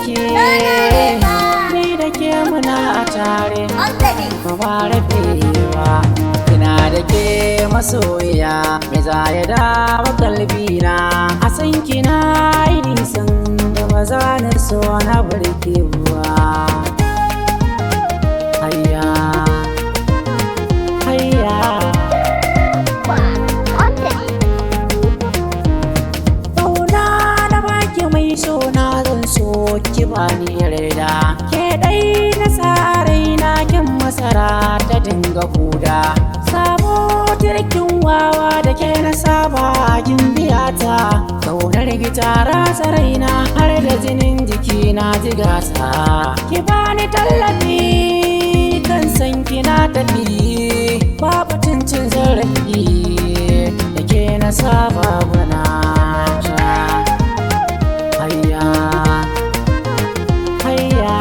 ke ni da ke muna a tare ba rabewa ina da ke masoyiya me za ya dawo kalbina a san kina yi nisan da ba za na so na barke ba hayya hayya ƙauna na baki mai so na zan so ki bani yarda ke dai na sa raina kin masara ta dinga huda sabo tirkin wawa da ke na saba biya ta ƙaunar gitara raina har da jinin jiki na jigata ki bani tallafi kan san kina tafi babu tuncin zarafi da ke na saba bana ta hayya hayya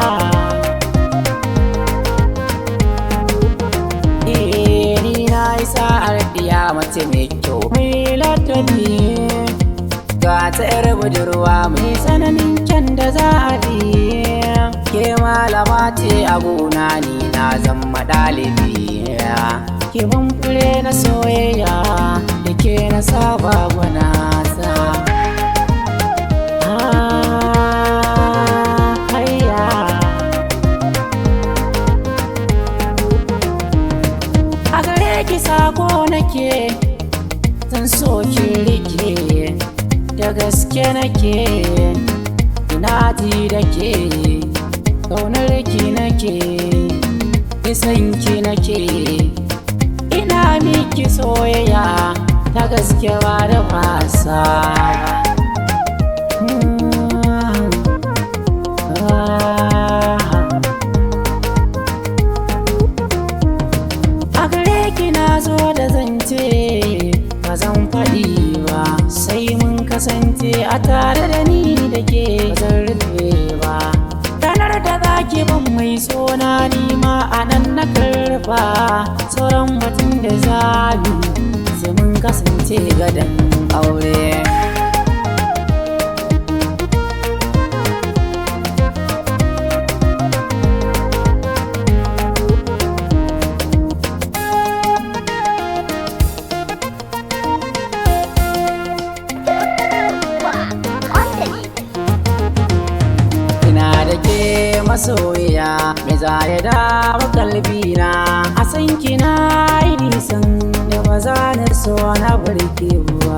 ni na yi sa'ar diya mace mai kyau mai ladabi ga ta yar budurwa mai tsananin kyan da za a biya ke malama ce a gona ni na zama ɗalibi ke ban fure na soyayya da ke na saba gwanata hayya a gare ki sako nake zan so ki rike da gaske nake ina ji da ke ƙaunar ki nake isan ki nake ina miki soyayya ta gaske ba da wasa a gare ki na zo da zance ba zan faɗi ba sai mun kasance a tare da ni da ke zan rufe ba ranar da zaki ban mai sona ni ma a nan na karfa sauran mutum da zabi sai mun kasance gadon aure masoyiya me za ya dawo kalbina a san kina yi nisan da ba za na so na barke ba